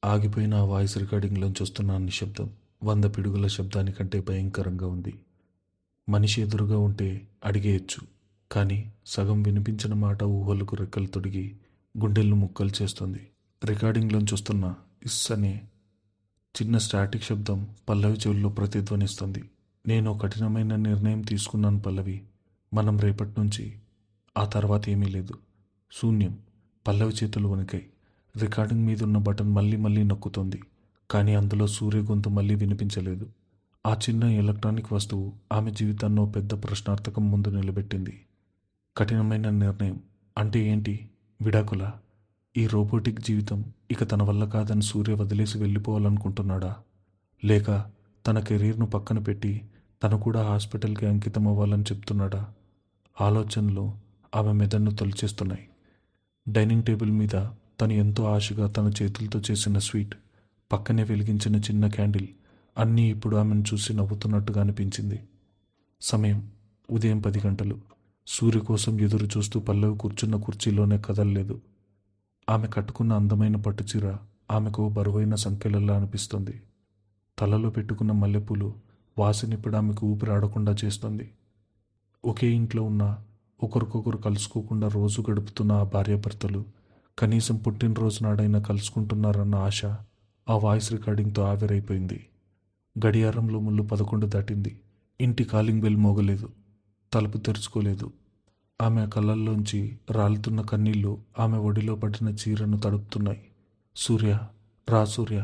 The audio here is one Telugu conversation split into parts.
ఆగిపోయిన ఆ వాయిస్ రికార్డింగ్లోంచి వస్తున్న ఆ నిశ్శబ్దం 100 పిడుగుల శబ్దానికంటే భయంకరంగా ఉంది. మనిషి ఎదురుగా ఉంటే అడిగేయచ్చు, కానీ సగం వినిపించిన మాట ఊహలకు రెక్కలు తొడిగి గుండెలను ముక్కలు చేస్తుంది. రికార్డింగ్లోంచి వస్తున్న ఇస్ అనే చిన్న స్టాటిక్ శబ్దం పల్లవి చెవుల్లో ప్రతిధ్వనిస్తుంది. నేను కఠినమైన నిర్ణయం తీసుకున్నాను పల్లవి. మనం రేపటి నుంచి ఆ తర్వాత ఏమీ లేదు. శూన్యం. పల్లవి చేతులు వణికాయి. రికార్డింగ్ మీదున్న బటన్ మళ్ళీ మళ్ళీ నొక్కుతోంది. కానీ అందులో సూర్య గొంతు మళ్ళీ వినిపించలేదు. ఆ చిన్న ఎలక్ట్రానిక్ వస్తువు ఆమె జీవితాన్ని ఓ పెద్ద ప్రశ్నార్థకం ముందు నిలబెట్టింది. కఠినమైన నిర్ణయం అంటే ఏంటి? విడాకుల? ఈ రోబోటిక్ జీవితం ఇక తన వల్ల కాదని సూర్య వదిలేసి వెళ్ళిపోవాలనుకుంటున్నాడా? లేక తన కెరీర్ను పక్కన పెట్టి తను కూడా హాస్పిటల్కి అంకితం అవ్వాలని చెప్తున్నాడా? ఆలోచనలు ఆమె మెదడును తొలిచేస్తున్నాయి. డైనింగ్ టేబుల్ మీద తను ఎంతో ఆశగా తన చేతులతో చేసిన స్వీట్, పక్కనే వెలిగించిన చిన్న క్యాండిల్ అన్నీ ఇప్పుడు ఆమెను చూసి నవ్వుతున్నట్టుగా అనిపించింది. సమయం ఉదయం 10 గంటలు. సూర్య కోసం ఎదురు చూస్తూ పల్లవి కూర్చున్న కుర్చీలోనే కదలలేదు. ఆమె కట్టుకున్న అందమైన పట్టుచీర ఆమెకు బరువైన సంఖ్యలలా అనిపిస్తుంది. తలలో పెట్టుకున్న మల్లెపూలు వాసన ఇప్పుడు ఆమెకు ఊపిరాడకుండా చేస్తుంది. ఒకే ఇంట్లో ఉన్న, ఒకరికొకరు కలుసుకోకుండా రోజు గడుపుతున్న ఆ భార్యాభర్తలు కనీసం పుట్టినరోజు నాడైనా కలుసుకుంటున్నారన్న ఆశ ఆ వాయిస్ రికార్డింగ్తో ఆవిరైపోయింది. గడియారంలో ముళ్ళు 11 దాటింది. ఇంటి కాలింగ్ బెల్ మోగలేదు. తలుపు తెరుచుకోలేదు. ఆమె కళ్ళల్లోంచి రాలుతున్న కన్నీళ్లు ఆమె ఒడిలో పడిన చీరను తడుపుతున్నాయి. సూర్య, రా సూర్య,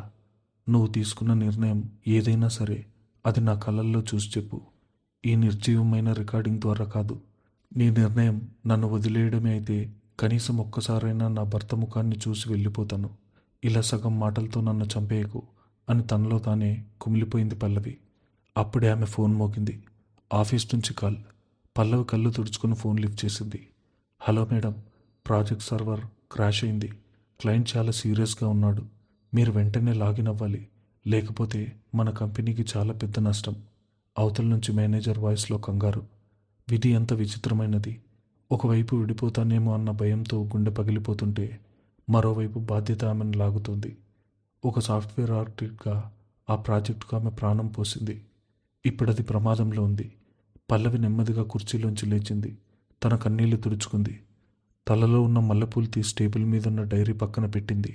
నువ్వు తీసుకున్న నిర్ణయం ఏదైనా సరే అది నా కళ్ళల్లో చూసి చెప్పు. ఈ నిర్జీవమైన రికార్డింగ్ ద్వారా కాదు. నీ నిర్ణయం నన్ను వదిలేయడమే అయితే కనీసం ఒక్కసారైనా నా భర్త ముఖాన్ని చూసి వెళ్ళిపోతాను. ఇలా సగం మాటలతో నన్ను చంపేయకు అని తనలో తానే కుమిలిపోయింది పల్లవి. అప్పుడే ఆమె ఫోన్ మోగింది. ఆఫీస్ నుంచి కాల్. పల్లవి కళ్ళు తుడుచుకుని ఫోన్ లిఫ్ట్ చేసింది. Hello madam, project server crash అయింది. క్లయింట్ చాలా సీరియస్గా ఉన్నాడు. మీరు వెంటనే లాగిన్ అవ్వాలి, లేకపోతే మన కంపెనీకి చాలా పెద్ద నష్టం. అవతల నుంచి మేనేజర్ వాయిస్లో కంగారు. విధి ఎంత విచిత్రమైనది. ఒకవైపు విడిపోతానేమో అన్న భయంతో గుండె పగిలిపోతుంటే మరోవైపు బాధ్యత ఆమెను లాగుతోంది. ఒక సాఫ్ట్వేర్ ఆర్కిటెక్ట్గా ఆ ప్రాజెక్టుకు ఆమె ప్రాణం పోసింది. ఇప్పుడది ప్రమాదంలో ఉంది. పల్లవి నెమ్మదిగా కుర్చీలోంచి లేచింది. తన కన్నీళ్లు తుడుచుకుంది. తలలో ఉన్న మల్లెపూలు తీసి టేబుల్ మీదున్న డైరీ పక్కన పెట్టింది.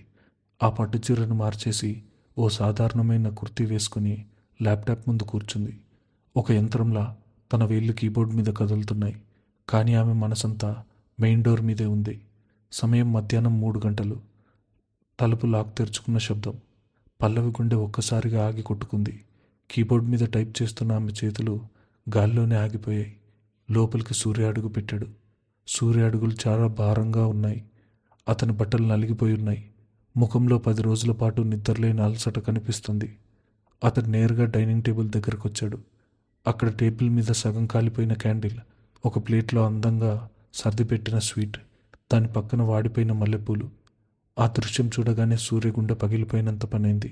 ఆ పట్టుచీరను మార్చేసి ఓ సాధారణమైన కుర్తీ వేసుకుని ల్యాప్టాప్ ముందు కూర్చుంది. ఒక యంత్రంలా తన వేళ్లు కీబోర్డ్ మీద కదులుతున్నాయి. కానీ ఆమె మనసంతా మెయిన్ డోర్ మీదే ఉంది. సమయం మధ్యాహ్నం 3 గంటలు. తలుపు లాక్ తెరుచుకున్న శబ్దం. పల్లవి గుండె ఒక్కసారిగా ఆగి కొట్టుకుంది. కీబోర్డ్ మీద టైప్ చేస్తున్న ఆమె చేతులు గాల్లోనే ఆగిపోయాయి. లోపలికి సూర్య అడుగు పెట్టాడు. సూర్య అడుగులు చాలా భారంగా ఉన్నాయి. అతని బట్టలు నలిగిపోయి ఉన్నాయి. ముఖంలో 10 రోజుల పాటు నిద్రలేని అలసట కనిపిస్తుంది. అతను నేరుగా డైనింగ్ టేబుల్ దగ్గరకు వచ్చాడు. అక్కడ టేబుల్ మీద సగం కాలిపోయిన క్యాండిల్, ఒక ప్లేట్లో అందంగా సర్దిపెట్టిన స్వీట్, దాని పక్కన వాడిపోయిన మల్లెపూలు. ఆ దృశ్యం చూడగానే సూర్య గుండె పగిలిపోయినంత పనైంది.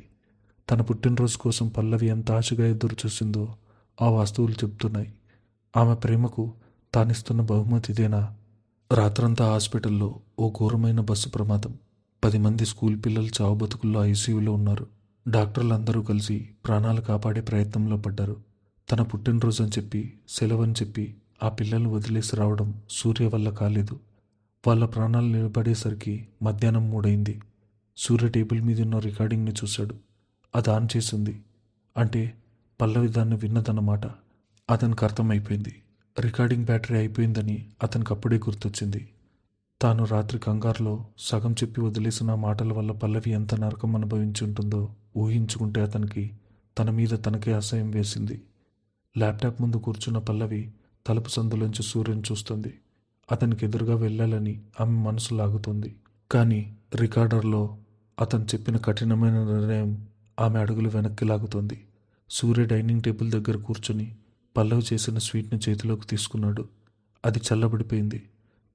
తన పుట్టినరోజు కోసం పల్లవి ఎంత ఆశగా ఎదురు చూసిందో ఆ వస్తువులు చెబుతున్నాయి. ఆమె ప్రేమకు తానిస్తున్న బహుమతి ఇదేనా? రాత్రంతా హాస్పిటల్లో ఓ ఘోరమైన బస్సు ప్రమాదం. 10 మంది స్కూల్ పిల్లలు చావు బతుకుల్లో ఐసీయూలో ఉన్నారు. డాక్టర్లు అందరూ కలిసి ప్రాణాలు కాపాడే ప్రయత్నంలో పడ్డారు. తన పుట్టినరోజు అని చెప్పి, సెలవని చెప్పి ఆ పిల్లల్ని వదిలేసి రావడం సూర్య వల్ల కాలేదు. వాళ్ళ ప్రాణాలు నిలబడేసరికి మధ్యాహ్నం 3 అయింది. సూర్య టేబుల్ మీద ఉన్న రికార్డింగ్ని చూశాడు. అది ఆన్ చేసింది. అంటే పల్లవి దాన్ని విన్నదన్నమాట. అతనికి అర్థమైపోయింది. రికార్డింగ్ బ్యాటరీ అయిపోయిందని అతనికి అప్పుడే గుర్తొచ్చింది. తాను రాత్రి కంగారులో సగం చెప్పి వదిలేసిన మాటల వల్ల పల్లవి ఎంత నరకం అనుభవించి ఉంటుందో ఊహించుకుంటే అతనికి తన మీద తనకే అసహ్యం వేసింది. ల్యాప్టాప్ ముందు కూర్చున్న పల్లవి తలుపు సందులోంచి సూర్యుని చూస్తుంది. అతనికి ఎదురుగా వెళ్ళాలని ఆమె మనసు లాగుతుంది. కానీ రికార్డర్లో అతను చెప్పిన కఠినమైన నిర్ణయం ఆమె అడుగులు వెనక్కి లాగుతోంది. సూర్య డైనింగ్ టేబుల్ దగ్గర కూర్చొని పల్లవి చేసిన స్వీట్ని చేతిలోకి తీసుకున్నాడు. అది చల్లబడిపోయింది.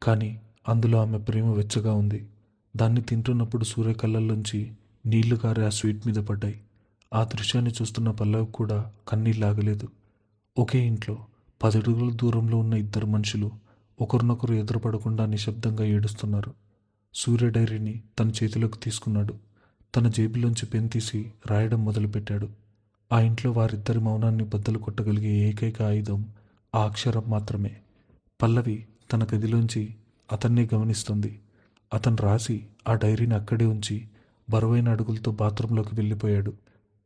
కానీ అందులో ఆమె ప్రేమ వెచ్చగా ఉంది. దాన్ని తింటున్నప్పుడు సూర్య కళ్ళల్లోంచి నీళ్లు కారి ఆ స్వీట్ మీద పడ్డాయి. ఆ దృశ్యాన్ని చూస్తున్న పల్లవి కూడా కన్నీళ్ళు ఆగలేదు. ఒకే ఇంట్లో 10 అడుగుల దూరంలో ఉన్న ఇద్దరు మనుషులు ఒకరినొకరు ఎదురుపడకుండా నిశ్శబ్దంగా ఏడుస్తున్నారు. సూర్య డైరీని తన చేతిలోకి తీసుకున్నాడు. తన జేబులోంచి పెన్ తీసి రాయడం మొదలుపెట్టాడు. ఆ ఇంట్లో వారిద్దరి మౌనాన్ని బద్దలు కొట్టగలిగే ఏకైక ఆయుధం ఆ అక్షరం మాత్రమే. పల్లవి తన గదిలోంచి అతన్నే గమనిస్తుంది. అతను రాసి ఆ డైరీని అక్కడే ఉంచి బరువైన అడుగులతో బాత్రూంలోకి వెళ్ళిపోయాడు.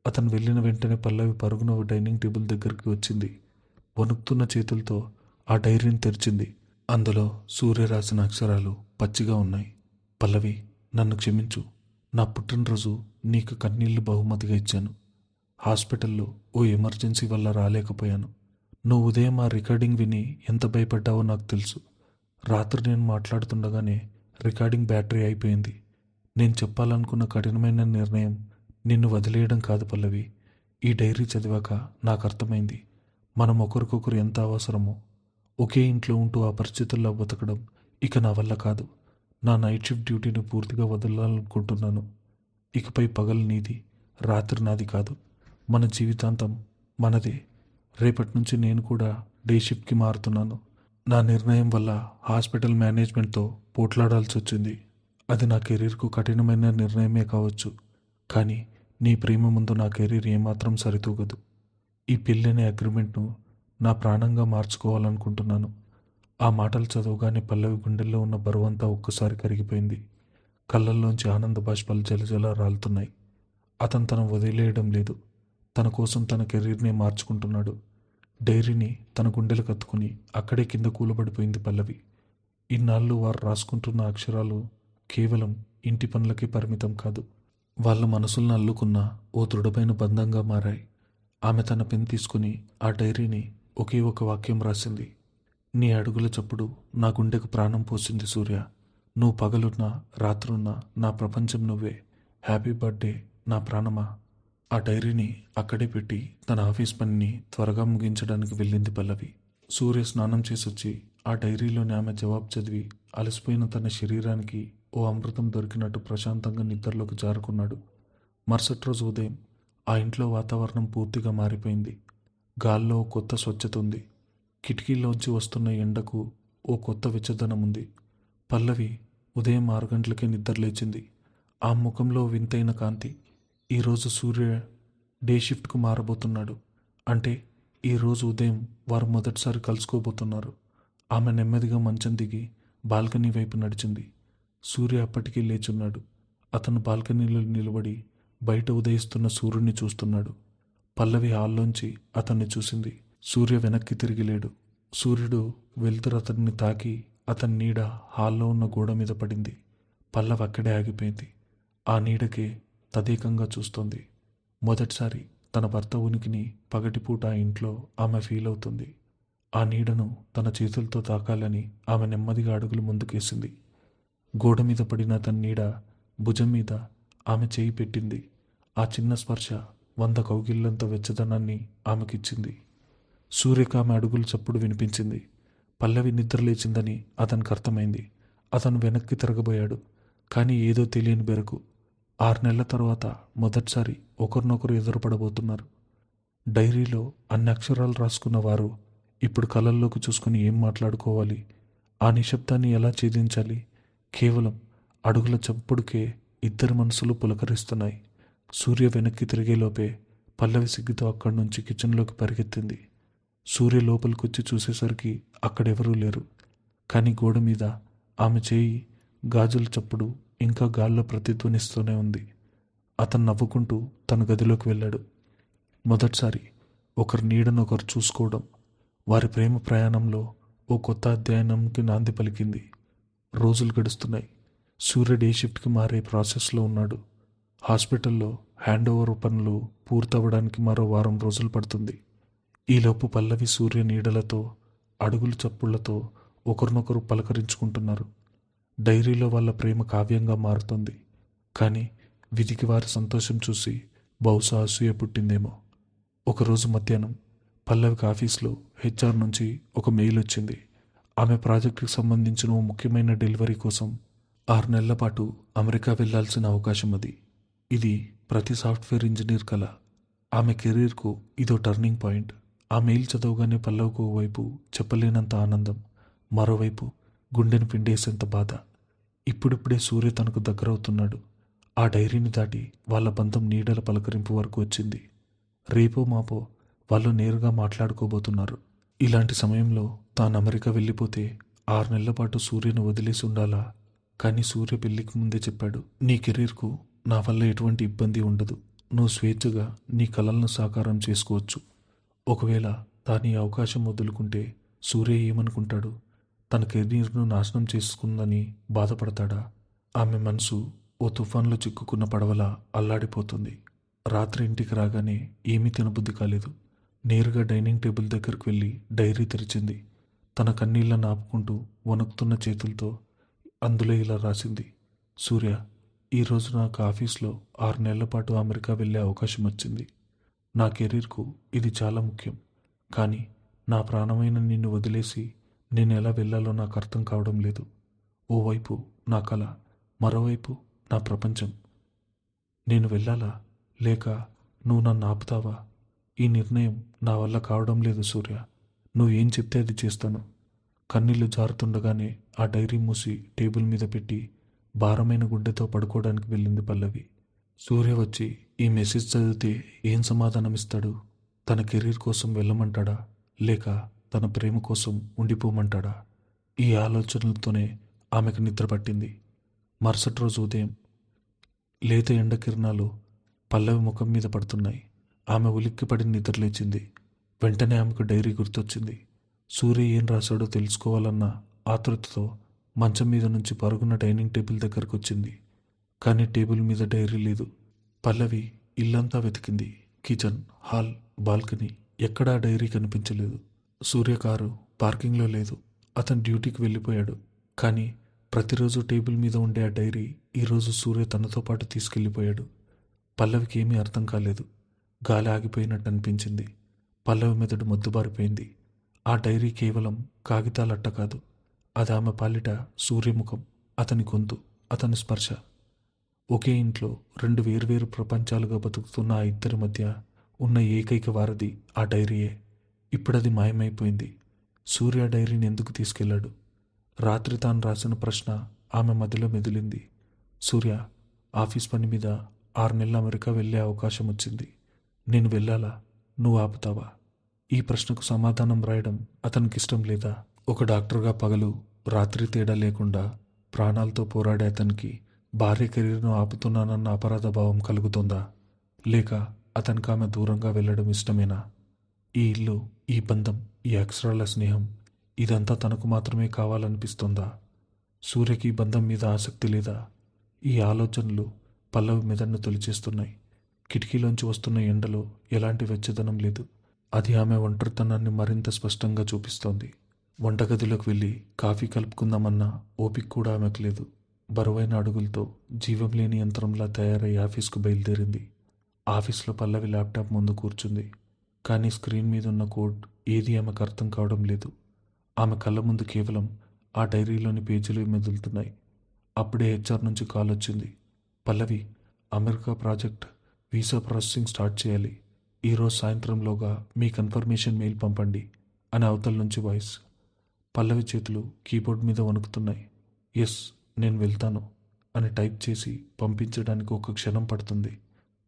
అతను వెళ్ళిన వెంటనే పల్లవి పరుగున డైనింగ్ టేబుల్ దగ్గరికి వచ్చింది. వణుకుతున్న చేతులతో ఆ డైరీని తెరిచింది. అందులో సూర్య రాసిన అక్షరాలు పచ్చిగా ఉన్నాయి. పల్లవి, నన్ను క్షమించు. నా పుట్టినరోజు నీకు కన్నీళ్లు బహుమతిగా ఇచ్చాను. హాస్పిటల్లో ఓ ఎమర్జెన్సీ వల్ల రాలేకపోయాను. నువ్వు ఉదయం ఆ రికార్డింగ్ విని ఎంత భయపడ్డావో నాకు తెలుసు. రాత్రి నేను మాట్లాడుతుండగానే రికార్డింగ్ బ్యాటరీ అయిపోయింది. నేను చెప్పాలనుకున్న కఠినమైన నిర్ణయం నిన్ను వదిలేయడం కాదు పల్లవి. ఈ డైరీ చదివాక నాకు అర్థమైంది, మనం ఒకరికొకరు ఎంత అవసరమో. ఒకే ఇంట్లో ఉంటూ ఆ పరిస్థితుల్లో బతకడం ఇక నా వల్ల కాదు. నా నైట్ షిఫ్ట్ డ్యూటీని పూర్తిగా వదలాలనుకుంటున్నాను. ఇకపై పగలు నీది, రాత్రి నాది కాదు. మన జీవితాంతం మనదే. రేపటి నుంచి నేను కూడా డే షిఫ్ట్కి మారుతున్నాను. నా నిర్ణయం వల్ల హాస్పిటల్ మేనేజ్మెంట్తో పోట్లాడాల్సి వచ్చింది. అది నా కెరీర్కు కఠినమైన నిర్ణయమే కావచ్చు. కానీ నీ ప్రేమ ముందు నా కెరీర్ ఏమాత్రం సరితూగదు. ఈ పెళ్ళనే అగ్రిమెంట్ను నా ప్రాణంగా మార్చుకోవాలనుకుంటున్నాను. ఆ మాటలు చదవగానే పల్లవి గుండెల్లో ఉన్న బరువంతా ఒక్కసారి కరిగిపోయింది. కళ్ళల్లోంచి ఆనంద బాష్పాలు జలజల రాలుతున్నాయి. అతను తను వదిలేయడం లేదు. తన కోసం తన కెరీర్నే మార్చుకుంటున్నాడు. డైరీని తన గుండెలకు కత్తుకుని అక్కడే కింద కూలబడిపోయింది పల్లవి. ఇన్నాళ్ళు వారు రాసుకుంటున్న అక్షరాలు కేవలం ఇంటి పనులకి పరిమితం కాదు. వాళ్ళ మనసులను అల్లుకున్న ఓ దృఢమైన బంధంగా మారాయి. ఆమె తన పెన్ తీసుకుని ఆ డైరీని ఒకే ఒక వాక్యం రాసింది. నీ అడుగుల చప్పుడు నా గుండెకు ప్రాణం పోసింది సూర్య. నువ్వు పగలున్నా రాత్రున్నా నా ప్రపంచం నువ్వే. హ్యాపీ బర్త్డే నా ప్రాణమా. ఆ డైరీని అక్కడే పెట్టి తన ఆఫీస్ పనిని త్వరగా ముగించడానికి వెళ్ళింది పల్లవి. సూర్య స్నానం చేసొచ్చి ఆ డైరీలోని ఆమె జవాబు చదివి అలసిపోయిన తన శరీరానికి ఓ అమృతం దొరికినట్టు ప్రశాంతంగా నిద్రలోకి జారుకున్నాడు. మరుసటి రోజు ఉదయం ఆ ఇంట్లో వాతావరణం పూర్తిగా మారిపోయింది. గాల్లో ఓ కొత్త స్వచ్ఛత ఉంది. కిటికీలోంచి వస్తున్న ఎండకు ఓ కొత్త వెచ్చదనం ఉంది. పల్లవి ఉదయం 6 గంటలకే నిద్రలేచింది. ఆ ముఖంలో వింతైన కాంతి. ఈరోజు సూర్య డే షిఫ్ట్కు మారబోతున్నాడు. అంటే ఈరోజు ఉదయం వారు మొదటిసారి కలుసుకోబోతున్నారు. ఆమె నెమ్మదిగా మంచం దిగి బాల్కనీ వైపు నడిచింది. సూర్య అప్పటికీ లేచున్నాడు. అతను బాల్కనీలో నిలబడి బయట ఉదయిస్తున్న సూర్యుడిని చూస్తున్నాడు. పల్లవి హాల్లోంచి అతన్ని చూసింది. సూర్య వెనక్కి తిరిగి లేడు. సూర్యుడు వెలుతురు అతన్ని తాకి అతని నీడ హాల్లో ఉన్న గోడ మీద పడింది. పల్లవి అక్కడే ఆగిపోయింది. ఆ నీడకే తదేకంగా చూస్తోంది. మొదటిసారి తన భర్త ఉనికిని పగటిపూట ఆ ఇంట్లో ఆమె ఫీల్ అవుతుంది. ఆ నీడను తన చేతులతో తాకాలని ఆమె నెమ్మదిగా అడుగులు ముందుకేసింది. గోడ మీద పడిన అతని నీడ భుజం మీద ఆమె చేయి పెట్టింది. ఆ చిన్న స్పర్శ 100 కౌగిళ్లంత వెచ్చదనాన్ని ఆమెకిచ్చింది. సూర్యకు ఆమె అడుగుల చప్పుడు వినిపించింది. పల్లవి నిద్రలేచిందని అతనికి అర్థమైంది. అతను వెనక్కి తిరగబోయాడు. కానీ ఏదో తెలియని బెరకు 6 నెలల తర్వాత మొదటిసారి ఒకరినొకరు ఎదురుపడబోతున్నారు. డైరీలో అన్ని అక్షరాలు రాసుకున్న వారు ఇప్పుడు కళ్ళల్లోకి చూసుకుని ఏం మాట్లాడుకోవాలి, ఆ నిశ్శబ్దాన్ని ఎలా ఛేదించాలి? కేవలం అడుగుల చప్పుడుకే ఇద్దరి మనసులు పులకరిస్తున్నాయి. సూర్య వెనక్కి తిరిగేలోపే పల్లవి సిగ్గుతో అక్కడి నుంచి కిచెన్లోకి పరిగెత్తింది. సూర్య లోపలికొచ్చి చూసేసరికి అక్కడెవరూ లేరు. కానీ గోడ మీద ఆమె చేయి గాజుల చప్పుడు ఇంకా గాల్లో ప్రతిధ్వనిస్తూనే ఉంది. అతను నవ్వుకుంటూ తన గదిలోకి వెళ్ళాడు. మొదటిసారి ఒకరి నీడను ఒకరు చూసుకోవడం వారి ప్రేమ ప్రయాణంలో ఓ కొత్త అధ్యయనంకి నాంది పలికింది. రోజులు గడుస్తున్నాయి. సూర్య డే షిఫ్ట్కి మారే ప్రాసెస్లో ఉన్నాడు. హాస్పిటల్లో హ్యాండ్ ఓవర్ పనులు పూర్తవడానికి మరో 1 వారం రోజులు పడుతుంది. ఈలోపు పల్లవి సూర్య నీడలతో అడుగుల చప్పుళ్లతో ఒకరినొకరు పలకరించుకుంటున్నారు. డైరీలో వాళ్ళ ప్రేమ కావ్యంగా మారుతుంది. కానీ విధికి వారి సంతోషం చూసి బహుశా అసూయ పుట్టిందేమో. ఒకరోజు మధ్యాహ్నం పల్లవికి ఆఫీస్లో హెచ్ఆర్ నుంచి ఒక మెయిల్ వచ్చింది. ఆమె ప్రాజెక్టుకు సంబంధించిన ఓ ముఖ్యమైన డెలివరీ కోసం 6 నెలల పాటు అమెరికా వెళ్లాల్సిన అవకాశం అది. ఇది ప్రతి సాఫ్ట్వేర్ ఇంజనీర్ కల. ఆమె కెరీర్కు ఇదో టర్నింగ్ పాయింట్. ఆ మెయిల్ చదవగానే పల్లవికి ఓవైపు చెప్పలేనంత ఆనందం, మరోవైపు గుండెను పిండేసేంత బాధ. ఇప్పుడిప్పుడే సూర్య తనకు దగ్గరవుతున్నాడు. ఆ డైరీని దాటి వాళ్ళ బంధం నీడల పలకరింపు వరకు వచ్చింది. రేపో మాపో వాళ్ళు నేరుగా మాట్లాడుకోబోతున్నారు. ఇలాంటి సమయంలో తాను అమెరికా వెళ్ళిపోతే 6 నెలల పాటు సూర్యను వదిలేసి ఉండాలా? కానీ సూర్య పెళ్లికి ముందే చెప్పాడు, నీ కెరీర్కు నా వల్ల ఎటువంటి ఇబ్బంది ఉండదు. నువ్వు స్వేచ్ఛగా నీ కలలను సాకారం చేసుకోవచ్చు. ఒకవేళ తాను ఈ అవకాశం వదులుకుంటే సూర్య ఏమనుకుంటాడు? తన కెరీర్ను నాశనం చేసుకుందని బాధపడతాడా? ఆమె మనసు ఓ తుఫాన్లో చిక్కుకున్న పడవలా అల్లాడిపోతుంది. రాత్రి ఇంటికి రాగానే ఏమీ తినబుద్ధి కాలేదు. నేరుగా డైనింగ్ టేబుల్ దగ్గరకు వెళ్ళి డైరీ తెరిచింది. తన కన్నీళ్లను ఆపుకుంటూ వణుకుతున్న చేతులతో అందులో ఇలా రాసింది. సూర్య, ఈరోజు నాకు ఆఫీస్లో 6 నెలల పాటు అమెరికా వెళ్ళే అవకాశం వచ్చింది. నా కెరీర్కు ఇది చాలా ముఖ్యం. కానీ నా ప్రాణమైన నిన్ను వదిలేసి నేను ఎలా వెళ్ళాలో నాకు అర్థం కావడం లేదు. ఓవైపు నా కల, మరోవైపు నా ప్రపంచం. నేను వెళ్ళాలా లేక నువ్వు నన్ను ఆపుతావా? ఈ నిర్ణయం నా వల్ల కావడం లేదు సూర్య. నువ్వేం చెప్తే అది చేస్తాను. కన్నీళ్లు జారుతుండగానే ఆ డైరీ మూసి టేబుల్ మీద పెట్టి భారమైన గుడ్డెతో పడుకోవడానికి వెళ్ళింది పల్లవి. సూర్య వచ్చి ఈ మెసేజ్ చదివితే ఏం సమాధానమిస్తాడు? తన కెరీర్ కోసం వెళ్ళమంటాడా లేక తన ప్రేమ కోసం ఉండిపోమంటాడా? ఈ ఆలోచనలతోనే ఆమెకు నిద్ర పట్టింది. మరుసటి రోజు ఉదయం లేత ఎండ కిరణాలు పల్లవి ముఖం మీద పడుతున్నాయి. ఆమె ఉలిక్కిపడి నిద్రలేచింది. వెంటనే ఆమెకు డైరీ గుర్తొచ్చింది. సూర్య ఏం రాశాడో తెలుసుకోవాలన్న ఆతృతతో మంచం మీద నుంచి పరుగున డైనింగ్ టేబుల్ దగ్గరకు వచ్చింది. కానీ టేబుల్ మీద డైరీ లేదు. పల్లవి ఇల్లంతా వెతికింది. కిచెన్, హాల్, బాల్కనీ, ఎక్కడా డైరీ కనిపించలేదు. సూర్య కారు పార్కింగ్లో లేదు. అతను డ్యూటీకి వెళ్ళిపోయాడు. కానీ ప్రతిరోజు టేబుల్ మీద ఉండే ఆ డైరీ ఈరోజు సూర్య తనతో పాటు తీసుకెళ్ళిపోయాడు. పల్లవికి ఏమీ అర్థం కాలేదు. గాలి ఆగిపోయినట్టు అనిపించింది. పల్లవి మెదడు మొద్దుబారిపోయింది. ఆ డైరీ కేవలం కాగితాలట్ట కాదు. అది ఆమె పాలిట సూర్యముఖం, అతని గొంతు, అతని స్పర్శ. ఒకే ఇంట్లో 2 వేర్వేరు ప్రపంచాలుగా బతుకుతున్న ఆ ఇద్దరి మధ్య ఉన్న ఏకైక వారధి ఆ డైరీయే. ఇప్పుడది మాయమైపోయింది. సూర్య డైరీని ఎందుకు తీసుకెళ్లాడు? రాత్రి తాను రాసిన ప్రశ్న ఆమె మదిలో మెదిలింది. సూర్య, ఆఫీస్ పని మీద 6 నెలలు అమెరికా వెళ్ళే అవకాశం వచ్చింది. నేను వెళ్ళాలా? నువ్వు ఆపుతావా? ఈ ప్రశ్నకు సమాధానం రాయడం అతనికి ఇష్టం లేదా? ఒక డాక్టర్గా పగలు రాత్రి తేడా లేకుండా ప్రాణాలతో పోరాడే అతనికి భార్య కెరీర్ను ఆపుతున్నానన్న అపరాధ భావం కలుగుతుందా? లేక అతనికి ఆమె దూరంగా వెళ్ళడం ఇష్టమేనా? ఈ ఇల్లు, ఈ బంధం, ఈ అక్షరాల స్నేహం, ఇదంతా తనకు మాత్రమే కావాలనిపిస్తుందా? సూర్యకి ఈ బంధం మీద ఆసక్తి లేదా? ఈ ఆలోచనలు పల్లవి మెదడును తొలిచేస్తున్నాయి. కిటికీలోంచి వస్తున్న ఎండలో ఎలాంటి వెచ్చదనం లేదు. అది ఆమె ఒంటరితనాన్ని మరింత స్పష్టంగా చూపిస్తోంది. వంటగదిలోకి వెళ్ళి కాఫీ కలుపుకుందామన్న ఓపిక కూడా ఆమెకు లేదు. బరువైన అడుగులతో జీవం లేని యంత్రంలా తయారై ఆఫీస్కు బయలుదేరింది. ఆఫీస్లో పల్లవి ల్యాప్టాప్ ముందు కూర్చుంది. కానీ స్క్రీన్ మీద ఉన్న కోడ్ ఏది ఆమెకు అర్థం కావడం లేదు. ఆమె కళ్ళ ముందు కేవలం ఆ డైరీలోని పేజీలు మెదులుతున్నాయి. అప్పుడే హెచ్ఆర్ నుంచి కాల్ వచ్చింది. Pallavi, America project visa processing start చేయాలి. ఈరోజు సాయంత్రంలోగా మీ కన్ఫర్మేషన్ మెయిల్ పంపండి అని అవతల నుంచి వాయిస్. పల్లవి చేతులు కీబోర్డ్ మీద వణుకుతున్నాయి. ఎస్, నేను వెళ్తాను అని టైప్ చేసి పంపించడానికి ఒక క్షణం పడుతుంది.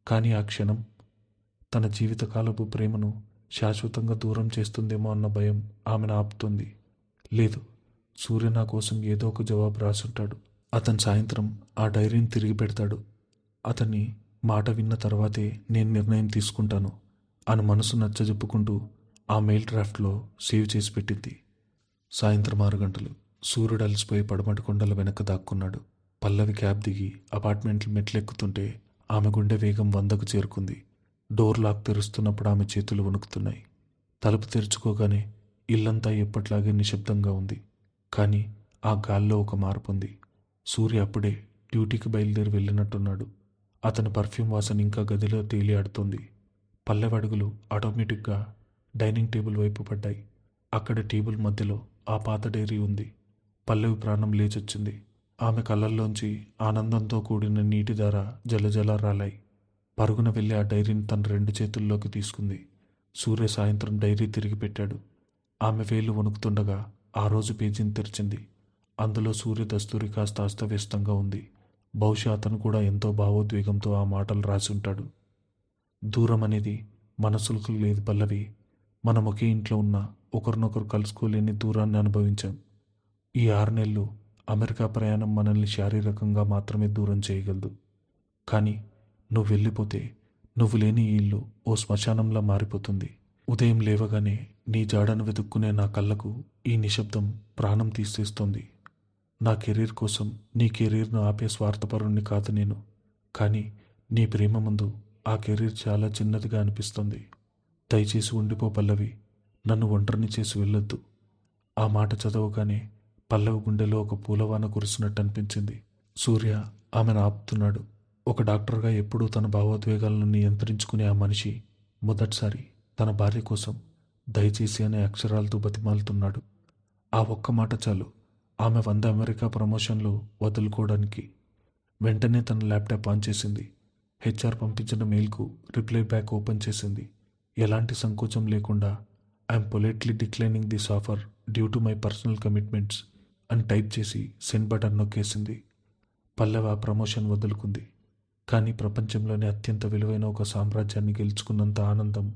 కానీ ఆ క్షణం తన జీవితకాలపు ప్రేమను శాశ్వతంగా దూరం చేస్తుందేమో అన్న భయం ఆమెను ఆపుతుంది. లేదు, సూర్య నా కోసం ఏదో ఒక జవాబు రాసుంటాడు. అతను సాయంత్రం ఆ డైరీని తిరిగి పెడతాడు. అతని మాట విన్న తర్వాతే నేను నిర్ణయం తీసుకుంటాను అని మనసు నచ్చజెప్పుకుంటూ ఆ మెయిల్ డ్రాఫ్ట్లో సేవ్ చేసి పెట్టింది. సాయంత్రం 6 గంటలు. సూర్యుడు అలసిపోయి పడమటి కొండల వెనక దాక్కున్నాడు. పల్లవి క్యాబ్ దిగి అపార్ట్మెంట్లు మెట్లెక్కుతుంటే ఆమె గుండె వేగం 100కు చేరుకుంది. డోర్ లాక్ తెరుస్తున్నప్పుడు ఆమె చేతులు వణుకుతున్నాయి. తలుపు తెరుచుకోగానే ఇల్లంతా ఎప్పట్లాగే నిశ్శబ్దంగా ఉంది. కానీ ఆ గాల్లో ఒక మార్పు ఉంది. సూర్య అప్పుడే డ్యూటీకి బయలుదేరి వెళ్ళినట్టున్నాడు. అతని పర్ఫ్యూమ్ వాసన ఇంకా గదిలో తేలియాడుతోంది. పల్లె అడుగులు ఆటోమేటిక్గా డైనింగ్ టేబుల్ వైపు పడ్డాయి. అక్కడ టేబుల్ మధ్యలో ఆ పాత డైరీ ఉంది. పల్లవి ప్రాణం లేచొచ్చింది. ఆమె కళ్ళల్లోంచి ఆనందంతో కూడిన నీటిధార జలజల రాలాయి. పరుగున వెళ్ళి ఆ డైరీని తన 2 చేతుల్లోకి తీసుకుంది. సూర్య సాయంత్రం డైరీ తిరిగి పెట్టాడు. ఆమె వేళ్లు వణుకుతుండగా ఆ రోజు పేజీని తెరిచింది. అందులో సూర్య దస్తూరి కాస్త అస్తవ్యస్తంగా ఉంది. బహుశా అతను కూడా ఎంతో భావోద్వేగంతో ఆ మాటలు రాసి ఉంటాడు. దూరం అనేది మనసులకు లేదు పల్లవి. మనం ఒకే ఇంట్లో ఉన్నా ఒకరినొకరు కలుసుకోలేని దూరాన్ని అనుభవించాం. ఈ 6 నెలలు అమెరికా ప్రయాణం మనల్ని శారీరకంగా మాత్రమే దూరం చేయగలదు. కానీ నువ్వు వెళ్ళిపోతే నువ్వు లేని ఈ ఇల్లు ఓ శ్మశానంలా మారిపోతుంది. ఉదయం లేవగానే నీ జాడను వెతుక్కునే నా కళ్ళకు ఈ నిశ్శబ్దం ప్రాణం తీసేస్తోంది. నా కెరీర్ కోసం నీ కెరీర్ను ఆపే స్వార్థపరుణ్ణి కాదు నేను. కానీ నీ ప్రేమ ముందు ఆ కెరీర్ చాలా చిన్నదిగా అనిపిస్తుంది. దయచేసి ఉండిపో పల్లవి. నన్ను ఒంటరిని చేసి వెళ్ళొద్దు. ఆ మాట చదవగానే పల్లవి గుండెలో ఒక పూలవాన కురిసినట్టు అనిపించింది. సూర్య ఆమెను ఆపుతున్నాడు. ఒక డాక్టర్గా ఎప్పుడూ తన భావోద్వేగాలను నియంత్రించుకునే ఆ మనిషి మొదటిసారి తన భార్య కోసం దయచేసి అనే అక్షరాలతో బతిమాలుతున్నాడు. ఆ ఒక్క మాట చాలు ఆమె 100 అమెరికా ప్రమోషన్లు వదులుకోవడానికి. వెంటనే తన ల్యాప్టాప్ ఆన్ చేసింది. హెచ్ఆర్ పంపించిన మెయిల్కు రిప్లై బ్యాక్ ఓపెన్ చేసింది. ఎలాంటి సంకోచం లేకుండా I'm politely declining this offer due to my personal commitments అని టైప్ చేసి సెండ్ బటన్ నొక్కేసింది. పల్లవి ఆ ప్రమోషన్ వదులుకుంది. కానీ ప్రపంచంలోనే అత్యంత విలువైన ఒక సామ్రాజ్యాన్ని గెలుచుకున్నంత ఆనందం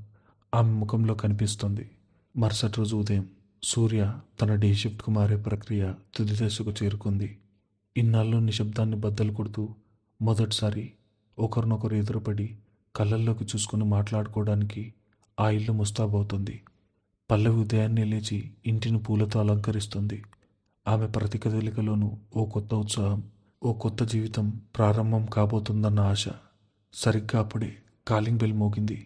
ఆమె ముఖంలో కనిపిస్తుంది. మరుసటి రోజు ఉదయం సూర్య తన డే షిఫ్ట్కు మారే ప్రక్రియ తుది దశకు చేరుకుంది. ఇన్నాళ్ళు నిశ్శబ్దాన్ని బద్దలు కొడుతూ మొదటిసారి ఒకరినొకరు ఎదురుపడి కళ్ళల్లోకి చూసుకుని మాట్లాడుకోవడానికి ఆ ఇల్లు ముస్తాబవుతుంది. పల్లవి ఉదయాన్నే లేచి ఇంటిని పూలతో అలంకరిస్తుంది. ఆమె ప్రతి కదలికలోనూ ఓ కొత్త ఉత్సాహం, ఓ కొత్త జీవితం ప్రారంభం కాబోతుందన్న ఆశ. సరిగ్గా అప్పుడే కాలింగ్ బెల్ మోగింది.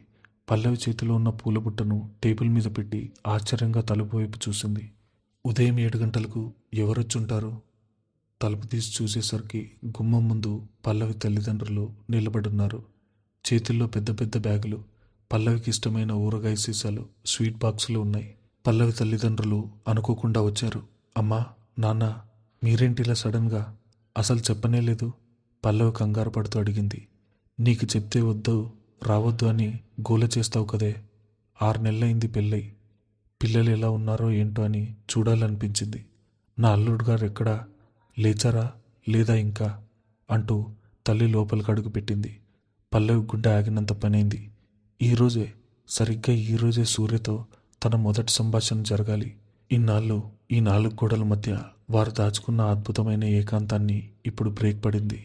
పల్లవి చేతిలో ఉన్న పూల బుట్టను టేబుల్ మీద పెట్టి ఆశ్చర్యంగా తలుపు వైపు చూసింది. ఉదయం 7 గంటలకు ఎవరొచ్చుంటారు? తలుపు తీసి చూసేసరికి గుమ్మం ముందు పల్లవి తల్లిదండ్రులు నిలబడున్నారు. చేతుల్లో పెద్ద పెద్ద బ్యాగులు, పల్లవికి ఇష్టమైన ఊరగాయ సీసాలు, స్వీట్ బాక్సులు ఉన్నాయి. పల్లవి తల్లిదండ్రులు అనుకోకుండా వచ్చారు. అమ్మా, నాన్న, మీరేంటి ఇలా సడన్గా? అసలు చెప్పనే లేదు. పల్లవి కంగారు పడుతూ అడిగింది. నీకు చెప్తే వద్దు, రావద్దు అని గోల చేస్తావు కదే. 6 నెలలైంది పెళ్ళై. పిల్లలు ఎలా ఉన్నారో ఏంటో అని చూడాలనిపించింది. నా అల్లుడు గారు ఎక్కడా? లేచారా లేదా ఇంకా అంటూ తల్లి లోపలికి అడుగు పెట్టింది. పల్లవి గుండె ఆగినంత పనైంది. ఈరోజే, సరిగ్గా ఈరోజే సూర్యతో తన మొదటి సంభాషణ జరగాలి. ఇన్నాళ్ళు ఈ 4 గోడల మధ్య వారు దాచుకున్న అద్భుతమైన ఏకాంతాన్ని ఇప్పుడు బ్రేక్ పడింది.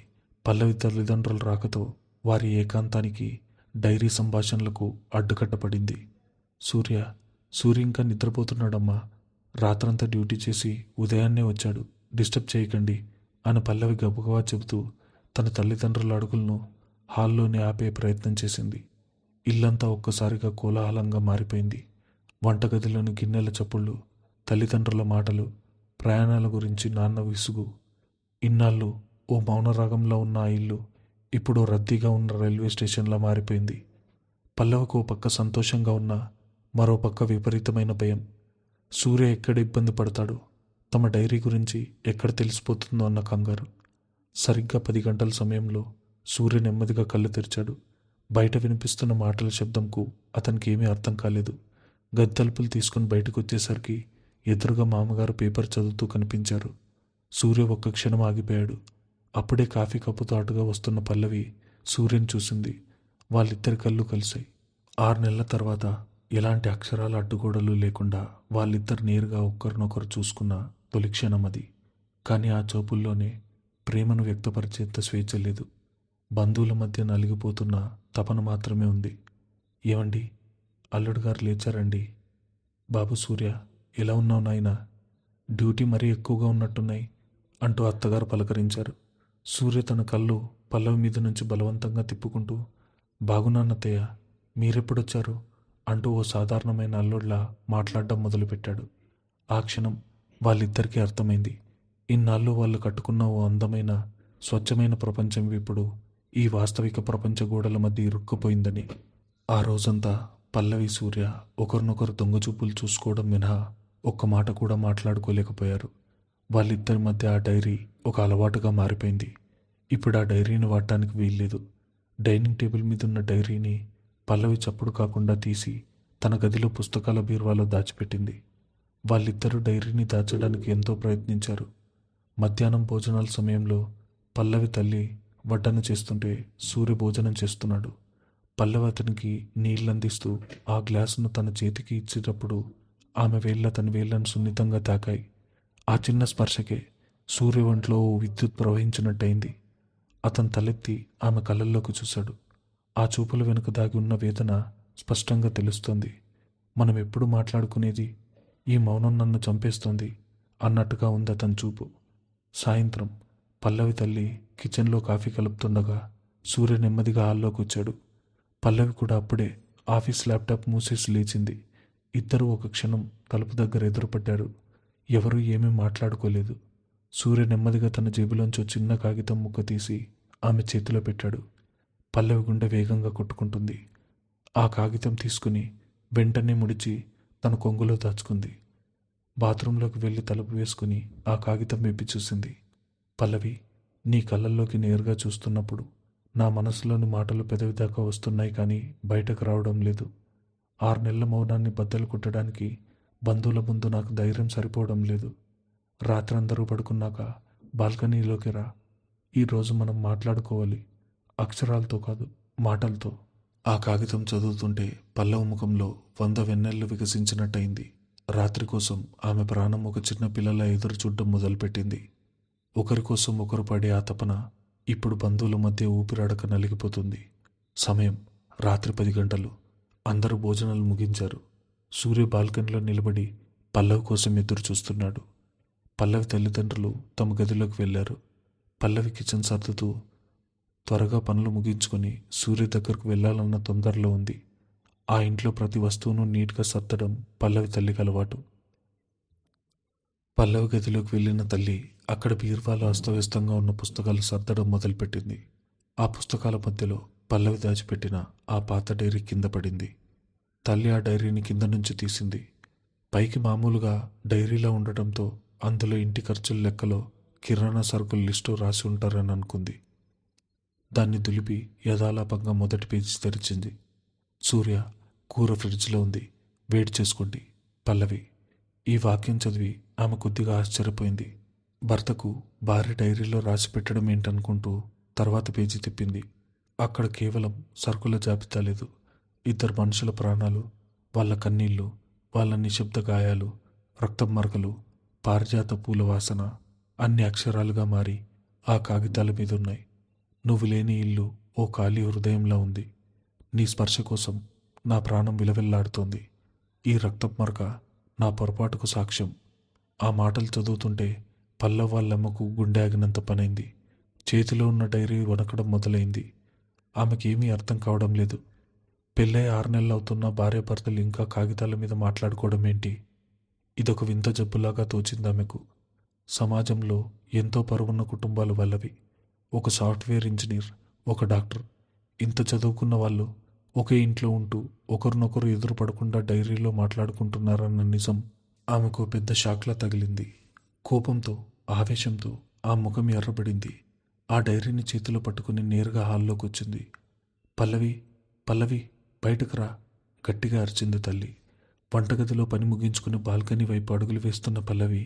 పల్లవి తల్లిదండ్రుల రాకతో వారి ఏకాంతానికి, డైరీ సంభాషణలకు అడ్డుకట్టపడింది. సూర్య ఇంకా నిద్రపోతున్నాడమ్మా. రాత్రంతా డ్యూటీ చేసి ఉదయాన్నే వచ్చాడు. డిస్టర్బ్ చేయకండి అని పల్లవి గబగబా చెబుతూ తన తల్లిదండ్రుల అడుగులను హాల్లోనే ఆపే ప్రయత్నం చేసింది. ఇల్లంతా ఒక్కసారిగా కోలాహలంగా మారిపోయింది. వంటగదిలోని గిన్నెల చప్పుళ్ళు, తల్లిదండ్రుల మాటలు, ప్రయాణాల గురించి నాన్న విసుగు. ఇన్నాళ్ళు ఓ మౌనరాగంలో ఉన్న ఆ ఇల్లు ఇప్పుడు రద్దీగా ఉన్న రైల్వే స్టేషన్లా మారిపోయింది. పల్లవికి ఓ పక్క సంతోషంగా ఉన్న మరో పక్క విపరీతమైన భయం. సూర్య ఎక్కడ ఇబ్బంది పడతాడు, తమ డైరీ గురించి ఎక్కడ తెలిసిపోతుందో అన్న కంగారు. సరిగ్గా 10 గంటల సమయంలో సూర్య నెమ్మదిగా కళ్ళు తెరిచాడు. బయట వినిపిస్తున్న మాటల శబ్దంకు అతనికి ఏమీ అర్థం కాలేదు. గది తలుపులు తీసుకుని బయటకు వచ్చేసరికి ఎదురుగా మామగారు పేపర్ చదువుతూ కనిపించారు. సూర్య ఒక్క క్షణం ఆగిపోయాడు. అప్పుడే కాఫీ కప్పుతో అటుగా వస్తున్న పల్లవి సూర్యని చూసింది. వాళ్ళిద్దరి కళ్ళు కలిశాయి. 6 నెలల తర్వాత ఎలాంటి అక్షరాల అడ్డుగోడలు లేకుండా వాళ్ళిద్దరు నేరుగా ఒక్కరినొకరు చూసుకున్న తొలి క్షణం అది. కానీ ఆ చూపుల్లోనే ప్రేమను వ్యక్తపరిచేంత స్వేచ్ఛ లేదు. బంధువుల మధ్య నలిగిపోతున్న తపన మాత్రమే ఉంది. ఏమండి, అల్లుడు గారు లేచారండి. బాబు సూర్య, ఎలా ఉన్నావు నాయనా? డ్యూటీ మరీ ఎక్కువగా ఉన్నట్టున్నాయి అంటూ అత్తగారు పలకరించారు. సూర్య తన కళ్ళు పల్లవి మీద నుంచి బలవంతంగా తిప్పుకుంటూ, బాగున్నాన్నత్తయ్య, మీరెప్పుడొచ్చారు అంటూ ఓ సాధారణమైన అల్లుడిలా మాట్లాడడం మొదలుపెట్టాడు. ఆ క్షణం వాళ్ళిద్దరికీ అర్థమైంది. ఇన్నాళ్ళు వాళ్ళు కట్టుకున్న ఓ అందమైన, స్వచ్ఛమైన ప్రపంచం ఇప్పుడు ఈ వాస్తవిక ప్రపంచ గోడల మధ్య ఇరుక్కుపోయిందని. ఆ రోజంతా పల్లవి, సూర్య ఒకరినొకరు దొంగచూపులు చూసుకోవడం మినహా ఒక్క మాట కూడా మాట్లాడుకోలేకపోయారు. వాళ్ళిద్దరి మధ్య ఆ డైరీ ఒక అలవాటుగా మారిపోయింది. ఇప్పుడు ఆ డైరీని వాడటానికి వీల్లేదు. డైనింగ్ టేబుల్ మీద ఉన్న డైరీని పల్లవి చప్పుడు కాకుండా తీసి తన గదిలో పుస్తకాల బీరువాలో దాచిపెట్టింది. వాళ్ళిద్దరూ డైరీని దాచడానికి ఎంతో ప్రయత్నించారు. మధ్యాహ్నం భోజనాల సమయంలో పల్లవి తల్లి వడ్డన చేస్తుంటే సూర్య భోజనం చేస్తున్నాడు. పల్లవి అతనికి నీళ్ళందిస్తూ ఆ గ్లాసును తన చేతికి ఇచ్చేటప్పుడు ఆమె వేళ్ళ తన వేళ్ళను సున్నితంగా తాకాయి. ఆ చిన్న స్పర్శకే సూర్య ఒంట్లో ఓ విద్యుత్ ప్రవహించినట్టయింది. అతను తలెత్తి ఆమె కళ్ళల్లోకి చూశాడు. ఆ చూపుల వెనుక దాగి ఉన్న వేదన స్పష్టంగా తెలుస్తోంది. మనం ఎప్పుడు మాట్లాడుకునేది? ఈ మౌనం నన్ను చంపేస్తోంది అన్నట్టుగా ఉంది అతని చూపు. సాయంత్రం పల్లవి తల్లి కిచెన్లో కాఫీ కలుపుతుండగా సూర్య నెమ్మదిగా హాల్లోకి వచ్చాడు. పల్లవి కూడా అప్పుడే ఆఫీస్ ల్యాప్టాప్ మూసేసి లేచింది. ఇద్దరూ ఒక క్షణం తలుపు దగ్గర ఎదురుపడ్డారు. ఎవరూ ఏమీ మాట్లాడుకోలేదు. సూర్య నెమ్మదిగా తన జేబులోంచి ఓ చిన్న కాగితం ముక్క తీసి ఆమె చేతిలో పెట్టాడు. పల్లవి గుండె వేగంగా కొట్టుకుంటుంది. ఆ కాగితం తీసుకుని వెంటనే ముడిచి తన కొంగులో దాచుకుంది. బాత్రూంలోకి వెళ్ళి తలుపు వేసుకుని ఆ కాగితం విప్పి చూసింది. పల్లవి, నీ కళ్ళల్లోకి నేరుగా చూస్తున్నప్పుడు నా మనసులోని మాటలు పెదవి దాకా వస్తున్నాయి, కానీ బయటకు రావడం లేదు. 6 నెలల మౌనాన్ని బద్దలు కొట్టడానికి బంధువుల ముందు నాకు ధైర్యం సరిపోవడం లేదు. రాత్రి అందరూ పడుకున్నాక బాల్కనీలోకి రా. ఈరోజు మనం మాట్లాడుకోవాలి. అక్షరాలతో కాదు, మాటలతో. ఆ కాగితం చదువుతుంటే పల్లవ ముఖంలో 100 వెన్నెళ్ళు వికసించినట్టయింది. రాత్రి కోసం ఆమె ప్రాణం ఒక చిన్న పిల్లల ఎదురు చూడడం మొదలుపెట్టింది. ఒకరి కోసం ఒకరు పడే ఆ తపన ఇప్పుడు బంధువుల మధ్య ఊపిరాడక నలిగిపోతుంది. సమయం రాత్రి 10 గంటలు. అందరూ భోజనాలు ముగించారు. సూర్య బాల్కనీలో నిలబడి పల్లవి కోసం ఎదురు చూస్తున్నాడు. పల్లవి తల్లిదండ్రులు తమ గదిలోకి వెళ్ళారు. పల్లవి కిచెన్ సర్దుతూ త్వరగా పనులు ముగించుకొని సూర్య దగ్గరకు వెళ్ళాలన్న తొందరలో ఉంది. ఆ ఇంట్లో ప్రతి వస్తువును నీట్గా సర్దడం పల్లవి తల్లికి అలవాటు. పల్లవి గదిలోకి వెళ్ళిన తల్లి అక్కడ బీరువాలో అస్తవ్యస్తంగా ఉన్న పుస్తకాలు సర్దడం మొదలుపెట్టింది. ఆ పుస్తకాల మధ్యలో పల్లవి దాచిపెట్టిన ఆ పాత డైరీ కింద పడింది. తల్లి ఆ డైరీని కింద నుంచి తీసింది. పైకి మామూలుగా డైరీలా ఉండటంతో అందులో ఇంటి ఖర్చుల లెక్కలో కిరాణా సరుకుల లిస్టు రాసి ఉంటారని అనుకుంది. దాన్ని దులిపి యథాలాపంగా మొదటి పేజీ తెరిచింది. సూర్య, కూర ఫ్రిడ్జ్లో ఉంది, వేడి చేసుకోండి. పల్లవి. ఈ వాక్యం చదివి ఆమె కొద్దిగా ఆశ్చర్యపోయింది. భర్తకు భార్య డైరీలో రాసి పెట్టడం ఏంటనుకుంటూ తర్వాత పేజీ తిప్పింది. అక్కడ కేవలం సరుకుల జాబితా లేదు. 2 మనుషుల ప్రాణాలు, వాళ్ళ కన్నీళ్లు, వాళ్ళ నిశ్శబ్ద గాయాలు, రక్తం మరకలు, పారిజాత పూల వాసన అన్ని అక్షరాలుగా మారి ఆ కాగితాల మీద ఉన్నాయి. నువ్వు లేని ఇల్లు ఓ ఖాళీ హృదయంలా ఉంది. నీ స్పర్శ కోసం నా ప్రాణం విలవిల్లాడుతోంది. ఈ రక్తం మరక నా పొరపాటుకు సాక్ష్యం. ఆ మాటలు చదువుతుంటే పల్లవ్ వాళ్ళమ్మకు గుండె ఆగినంత పనైంది. చేతిలో ఉన్న డైరీ వణకడం మొదలైంది. ఆమెకేమీ అర్థం కావడం లేదు. పెళ్ళై 6 నెలలు అవుతున్న భార్యాభర్తలు ఇంకా కాగితాల మీద మాట్లాడుకోవడం ఏంటి? ఇదొక వింత జబ్బులాగా తోచింది ఆమెకు. సమాజంలో ఎంతో పరువున్న కుటుంబాలు వాళ్ళవి. ఒక సాఫ్ట్వేర్ ఇంజనీర్, ఒక డాక్టర్, ఇంత చదువుకున్న వాళ్ళు ఒకే ఇంట్లో ఉంటూ ఒకరినొకరు ఎదురు పడకుండా డైరీలో మాట్లాడుకుంటున్నారన్న నిజం ఆమెకు పెద్ద షాక్లా తగిలింది. కోపంతో, ఆవేశంతో ఆ ముఖం ఎర్రబడింది. ఆ డైరీని చేతిలో పట్టుకుని నేరుగా హాల్లోకి వచ్చింది. పల్లవి, పల్లవి, బయటకు రా, గట్టిగా అరిచింది తల్లి. వంటగదిలో పని ముగించుకుని బాల్కనీ వైపు అడుగులు వేస్తున్న పల్లవి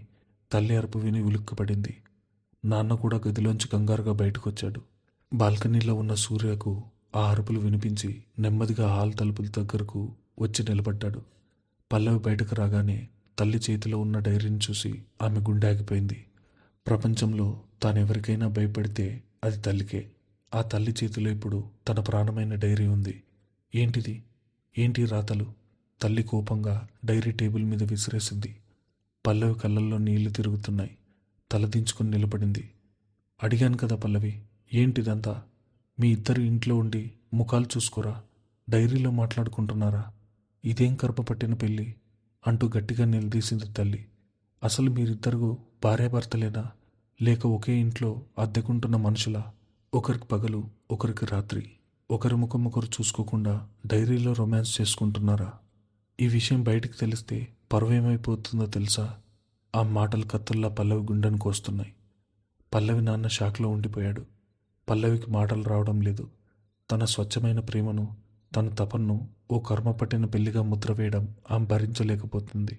తల్లి అరుపు విని ఉలిక్కిపడింది. నాన్న కూడా గదిలోంచి కంగారుగా బయటకొచ్చాడు. బాల్కనీలో ఉన్న సూర్యకు ఆ అరుపులు వినిపించి నెమ్మదిగా హాల్ తలుపుల దగ్గరకు వచ్చి నిలబడ్డాడు. పల్లవి బయటకు రాగానే తల్లి చేతిలో ఉన్న డైరీని చూసి ఆమె గుండె ఆగిపోయింది. ప్రపంచంలో తానెవరికైనా భయపడితే అది తల్లికే. ఆ తల్లి చేతిలో ఇప్పుడు తన ప్రాణమైన డైరీ ఉంది. ఏంటిది? ఏంటి రాతలు? తల్లి కోపంగా డైరీ టేబుల్ మీద విసిరేసింది. పల్లవి కళ్ళల్లో నీళ్లు తిరుగుతున్నాయి. తలదించుకుని నిలబడింది. అడిగాను కదా పల్లవి, ఏంటిదంతా? మీ ఇద్దరు ఇంట్లో ఉండి ముఖాలు చూసుకోరా, డైరీలో మాట్లాడుకుంటున్నారా? ఇదేం కర్మ పట్టిన పెళ్ళి అంటూ గట్టిగా నిలదీసింది తల్లి. అసలు మీరిద్దరు భార్యాభర్తలేనా, లేక ఒకే ఇంట్లో అద్దెకుంటున్న మనుషులా? ఒకరికి పగలు, ఒకరికి రాత్రి, ఒకరి ముఖం ఒకరు చూసుకోకుండా డైరీలో రొమాన్స్ చేసుకుంటున్నారా? ఈ విషయం బయటికి తెలిస్తే పరువేమైపోతుందో తెలుసా? ఆ మాటలు కత్తుల్లా పల్లవి గుండెను కోస్తున్నాయి. పల్లవి నాన్న షాక్లో ఉండిపోయాడు. పల్లవికి మాటలు రావడం లేదు. తన స్వచ్ఛమైన ప్రేమను, తన తపన్ను ఓ కర్మ పట్టిన పెళ్లిగా ముద్ర వేయడం ఆమె భరించలేకపోతుంది.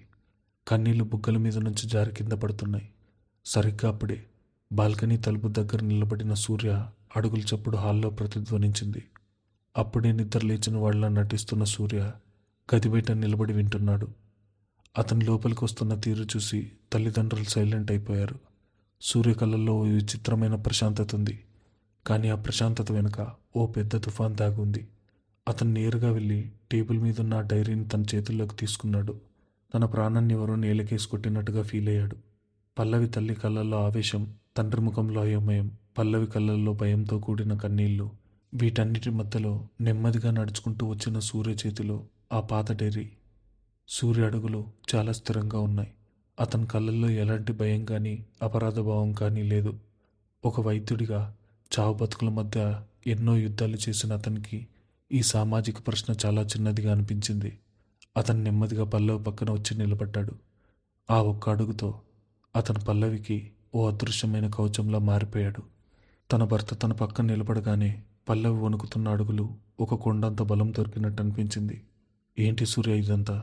కన్నీళ్లు బుగ్గల మీద నుంచి జారి కింద పడుతున్నాయి. సరిగ్గా అప్పుడే బాల్కనీ తలుపు దగ్గర నిలబడిన సూర్య అడుగుల చప్పుడు హాల్లో ప్రతిధ్వనించింది. అప్పుడే నిద్ర లేచిన వాళ్ళ నటిస్తున్న సూర్య గది బయట నిలబడి వింటున్నాడు. అతని లోపలికి వస్తున్న తీరు చూసి తల్లిదండ్రులు సైలెంట్ అయిపోయారు. సూర్య కళ్ళల్లో ఓ విచిత్రమైన ప్రశాంతత ఉంది. కానీ ఆ ప్రశాంతత వెనుక ఓ పెద్ద తుఫాన్ దాగి ఉంది. అతను నేరుగా వెళ్ళి టేబుల్ మీదున్న ఆ డైరీని తన చేతుల్లోకి తీసుకున్నాడు. తన ప్రాణాన్ని ఎవరో నేలకేసి కొట్టినట్టుగా ఫీల్ అయ్యాడు. పల్లవి తల్లి కళ్ళల్లో ఆవేశం, తండ్రి ముఖంలో అయోమయం, పల్లవి కళ్ళల్లో భయంతో కూడిన కన్నీళ్లు. వీటన్నిటి మధ్యలో నెమ్మదిగా నడుచుకుంటూ వచ్చిన సూర్య చేతిలో ఆ పాత డైరీ. సూర్య అడుగులు చాలా స్థిరంగా ఉన్నాయి. అతని కళ్ళల్లో ఎలాంటి భయం కానీ అపరాధ భావం కానీ లేదు. ఒక వైద్యుడిగా చావు బతుకుల మధ్య ఎన్నో యుద్ధాలు చేసిన అతనికి ఈ సామాజిక ప్రశ్న చాలా చిన్నదిగా అనిపించింది. అతను నెమ్మదిగా పల్లవి పక్కన వచ్చి నిలబడ్డాడు. ఆ ఒక్క అడుగుతో అతను పల్లవికి ఓ అదృశ్యమైన కవచంలా మారిపోయాడు. తన భర్త తన పక్కన నిలబడగానే పల్లవి వణుకుతున్న అడుగులు ఒక కొండంత బలం దొరికినట్టు అనిపించింది. ఏంటి సూర్య ఇదంతా?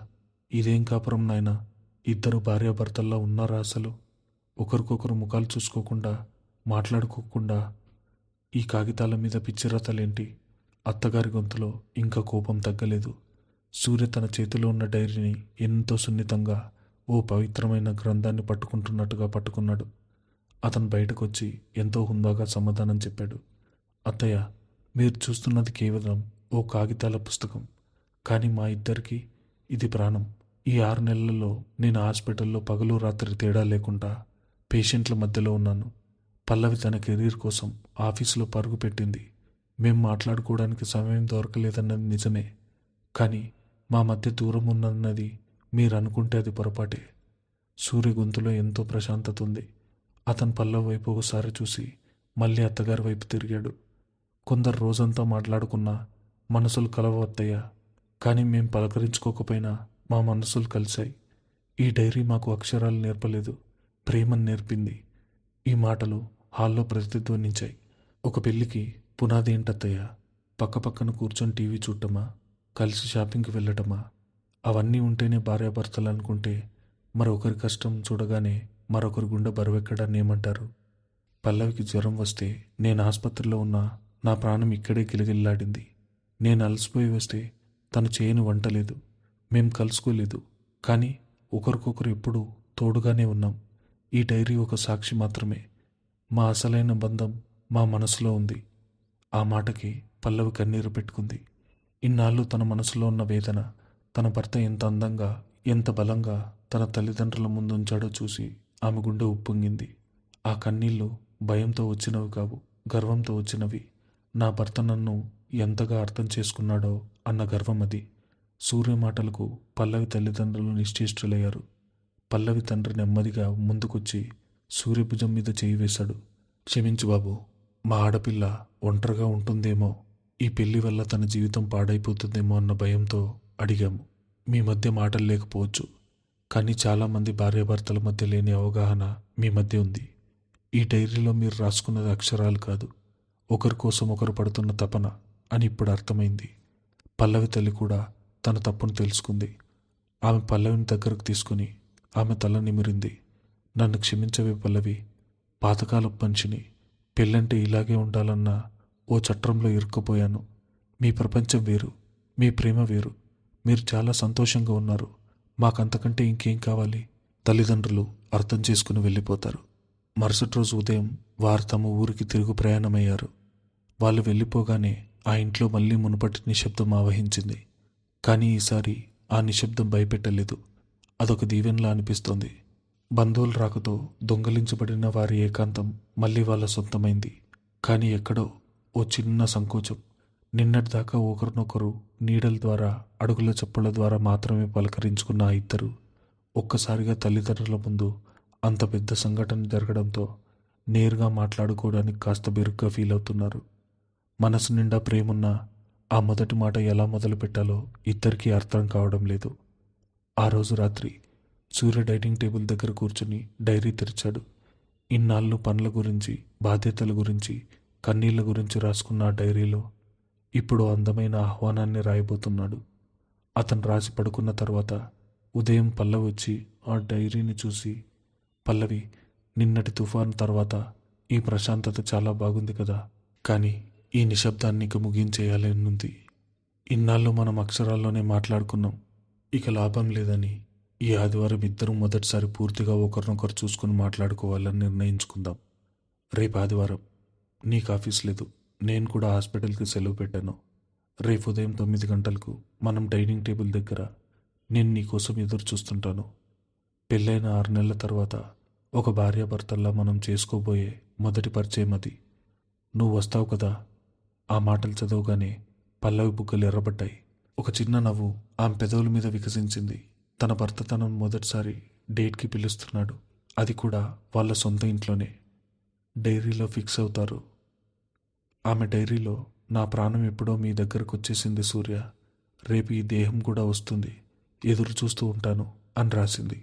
ఇదేం కాపురం నాయనా? ఇద్దరు భార్యాభర్తల్లా ఉన్నారా అసలు? ఒకరికొకరు ముఖాలు చూసుకోకుండా, మాట్లాడుకోకుండా ఈ కాగితాల మీద పిచ్చిరతలేంటి? అత్తగారి గొంతులో ఇంకా కోపం తగ్గలేదు. సూర్య తన చేతిలో ఉన్న డైరీని ఎంతో సున్నితంగా ఓ పవిత్రమైన గ్రంథాన్ని పట్టుకుంటున్నట్టుగా పట్టుకున్నాడు. అతను బయటకొచ్చి ఎంతో హుందాగా సమాధానం చెప్పాడు. అత్తయ్య, మీరు చూస్తున్నది కేవలం ఓ కాగితాల పుస్తకం. కానీ మా ఇద్దరికీ ఇది ప్రాణం. ఈ 6 నెలల్లో నేను హాస్పిటల్లో పగలు రాత్రి తేడా లేకుండా పేషెంట్ల మధ్యలో ఉన్నాను. పల్లవి తన కెరీర్ కోసం ఆఫీసులో పరుగు పెట్టింది. మేం మాట్లాడుకోవడానికి సమయం దొరకలేదన్నది నిజమే. కానీ మా మధ్య దూరం ఉన్నది మీరు అనుకుంటే అది పొరపాటే. సూర్య గొంతులో ఎంతో ప్రశాంతత ఉంది. అతను పల్లవి వైపు ఒకసారి చూసి మళ్ళీ అత్తగారి వైపు తిరిగాడు. కొందరు రోజంతా మాట్లాడుకున్నా మనసులు కలవత్తయ్యా. కానీ మేం పలకరించుకోకపోయినా మా మనసులు కలిశాయి. ఈ డైరీ మాకు అక్షరాలు నేర్పలేదు, ప్రేమను నేర్పింది. ఈ మాటలు హాల్లో ప్రతిధ్వనించాయి. ఒక పెళ్ళికి పునాది ఏంటత్తయ్యా? పక్కపక్కన కూర్చొని టీవీ చూడటమా? కలిసి షాపింగ్కి వెళ్ళటమా? అవన్నీ ఉంటేనే భార్యాభర్తలు అనుకుంటే మరొకరి కష్టం చూడగానే మరొకరి గుండె బరువెక్కడాన్ని ఏమంటారు? పల్లవికి జ్వరం వస్తే నేను ఆసుపత్రిలో ఉన్నా నా ప్రాణం ఇక్కడే గిలగిల్లాడింది. నేను అలసిపోయి వస్తే తను చేయని వంట లేదు. మేం కలుసుకోలేదు. కానీ ఒకరికొకరు ఎప్పుడూ తోడుగానే ఉన్నాం. ఈ డైరీ ఒక సాక్షి మాత్రమే. మా అసలైన బంధం మా మనసులో ఉంది. ఆ మాటకి పల్లవి కన్నీరు పెట్టుకుంది. ఇన్నాళ్ళు తన మనసులో ఉన్న వేదన, తన భర్త ఎంత అందంగా, ఎంత బలంగా తన తల్లిదండ్రుల ముందుంచాడో చూసి ఆమె గుండె ఉప్పొంగింది. ఆ కన్నీళ్లు భయంతో వచ్చినవి కావు, గర్వంతో వచ్చినవి. నా భర్త నన్ను ఎంతగా అర్థం చేసుకున్నాడో అన్న గర్వం అది. సూర్య మాటలకు పల్లవి తల్లిదండ్రులు నిశ్చేష్టులయ్యారు. పల్లవి తండ్రి నెమ్మదిగా ముందుకొచ్చి సూర్య భుజం మీద చేయి వేశాడు. క్షమించు బాబు, మా ఆడపిల్ల ఒంటరిగా ఉంటుందేమో, ఈ పెళ్లి వల్ల తన జీవితం పాడైపోతుందేమో అన్న భయంతో అడిగాము. మీ మధ్య మాటలు లేకపోవచ్చు, కానీ చాలామంది భార్యాభర్తల మధ్య లేని అవగాహన మీ మధ్య ఉంది. ఈ డైరీలో మీరు రాసుకున్నది అక్షరాలు కాదు, ఒకరి కోసం ఒకరు పడుతున్న తపన అని ఇప్పుడు అర్థమైంది. పల్లవి తల్లి కూడా తన తప్పును తెలుసుకుంది. ఆమె పల్లవిని దగ్గరకు తీసుకుని ఆమె తల నిమిరింది. నన్ను క్షమించవే పల్లవి. పాతకాలపు మనిషిని. పెళ్ళంటే ఇలాగే ఉండాలన్న ఓ చట్రంలో ఇరుక్కుపోయాను. మీ ప్రపంచం వేరు, మీ ప్రేమ వేరు. మీరు చాలా సంతోషంగా ఉన్నారు. మాకంతకంటే ఇంకేం కావాలి? తల్లిదండ్రులు అర్థం చేసుకుని వెళ్ళిపోతారు. మరుసటి రోజు ఉదయం వారు తమ ఊరికి తిరుగు ప్రయాణమయ్యారు. వాళ్ళు వెళ్ళిపోగానే ఆ ఇంట్లో మళ్ళీ మునుపటి నిశ్శబ్దం ఆవహించింది. కానీ ఈసారి ఆ నిశ్శబ్దం భయపెట్టలేదు. అదొక దీవెనలా అనిపిస్తోంది. బంధువుల రాకతో దొంగలించబడిన వారి ఏకాంతం మళ్ళీ వాళ్ళ సొంతమైంది. కానీ ఎక్కడో ఓ చిన్న సంకోచం. నిన్నటిదాకా ఒకరినొకరు నీడల ద్వారా, అడుగుల చప్పుల ద్వారా మాత్రమే పలకరించుకున్న ఆ ఇద్దరు ఒక్కసారిగా తల్లిదండ్రుల ముందు అంత పెద్ద సంఘటన జరగడంతో నేరుగా మాట్లాడుకోవడానికి కాస్త బెరుగ్గా ఫీల్ అవుతున్నారు. మనసు నిండా ప్రేమున్న ఆ మొదటి మాట ఎలా మొదలు పెట్టాలో ఇద్దరికీ అర్థం కావడం లేదు. ఆ రోజు రాత్రి సూర్య డైనింగ్ టేబుల్ దగ్గర కూర్చుని డైరీ తెరిచాడు. ఇన్నాళ్ళు పనుల గురించి, బాధ్యతల గురించి, కన్నీళ్ల గురించి రాసుకున్న ఆ డైరీలో ఇప్పుడు అందమైన ఆహ్వానాన్ని రాయబోతున్నాడు. అతను రాసి పడుకున్న తర్వాత ఉదయం పల్లవి వచ్చి ఆ డైరీని చూసి, పల్లవి, నిన్నటి తుఫాను తర్వాత ఈ ప్రశాంతత చాలా బాగుంది కదా. కానీ ఈ నిశ్శబ్దాన్ని ఇక ముగించేయాలనుంది. ఇన్నాళ్ళు మనం అక్షరాల్లోనే మాట్లాడుకున్నాం. ఇక లాభం లేదని ఈ ఆదివారం ఇద్దరం మొదటిసారి పూర్తిగా ఒకరినొకరు చూసుకుని మాట్లాడుకోవాలని నిర్ణయించుకుందాం. రేపు ఆదివారం నీకు ఆఫీస్ లేదు, నేను కూడా హాస్పిటల్కి సెలవు పెట్టాను. రేపు ఉదయం 9 గంటలకు మనం డైనింగ్ టేబుల్ దగ్గర నేను నీకోసం ఎదురు చూస్తుంటాను. పెళ్ళైన 6 నెలల తర్వాత ఒక భార్యాభర్తల్లా మనం చేసుకోబోయే మొదటి పరిచయం అది. నువ్వు వస్తావు కదా. ఆ మాటలు చదవగానే పల్లవి బుగ్గలు ఎర్రబడ్డాయి. ఒక చిన్న నవ్వు ఆమె పెదవుల మీద వికసించింది. తన భర్త తనను మొదటిసారి డేట్కి పిలుస్తున్నాడు, అది కూడా వాళ్ళ సొంత ఇంట్లోనే. డైరీలో ఫిక్స్ అవుతారు. ఆమె డైరీలో నా ప్రాణం ఎప్పుడో మీ దగ్గరకు వచ్చేసింది సూర్య, రేపు ఈ దేహం కూడా వస్తుంది, ఎదురు చూస్తూ ఉంటాను అని రాసింది.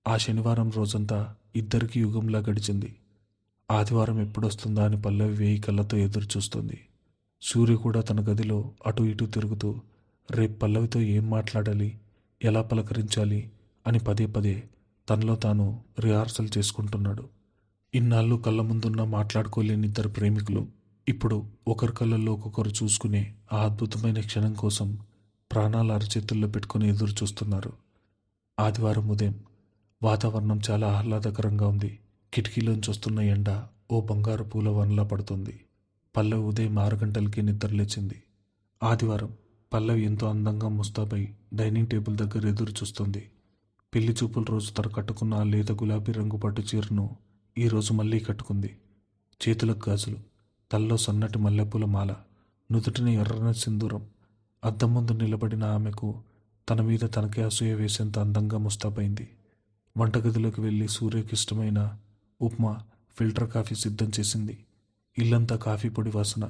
ఆ శనివారం రోజంతా ఇద్దరికీ యుగంలా గడిచింది. ఆదివారం ఎప్పుడొస్తుందా అని పల్లవి 1000 కళ్ళతో ఎదురు చూస్తుంది. సూర్య కూడా తన గదిలో అటు ఇటు తిరుగుతూ రేపు పల్లవితో ఏం మాట్లాడాలి, ఎలా పలకరించాలి అని పదే పదే తనలో తాను రిహార్సల్ చేసుకుంటున్నాడు. ఇన్నాళ్ళు కళ్ళ ముందున్న మాట్లాడుకోలేని ఇద్దరు ప్రేమికులు ఇప్పుడు ఒకరి కళ్ళల్లో ఒక్కొక్కరు చూసుకునే ఆ అద్భుతమైన క్షణం కోసం ప్రాణాల అరచేతుల్లో పెట్టుకుని ఎదురు చూస్తున్నారు. ఆదివారం ఉదయం వాతావరణం చాలా ఆహ్లాదకరంగా ఉంది. కిటికీలోంచి వస్తున్న ఎండ ఓ బంగారు పూల వనలా పడుతుంది. పల్లవి ఉదయం 6 గంటలకి నిద్రలేచింది. ఆదివారం పల్లవి ఎంతో అందంగా ముస్తాబై డైనింగ్ టేబుల్ దగ్గర ఎదురు చూస్తుంది. పెళ్లి చూపుల రోజు తను కట్టుకున్న ఆ లేత గులాబీ రంగు పట్టు చీరను ఈరోజు మళ్ళీ కట్టుకుంది. చేతులకు గాజులు, తల్లో సన్నటి మల్లెపూల మాల, నుదుటిన ఎర్రని సింధూరం. అద్దం ముందు నిలబడిన ఆమెకు తన మీద తనకే అసూయ వేసేంత అందంగా ముస్తాబైంది. వంటగదిలోకి వెళ్ళి సూర్యకి ఇష్టమైన ఉప్మా, ఫిల్టర్ కాఫీ సిద్ధం చేసింది. ఇల్లంతా కాఫీ పొడి వాసన,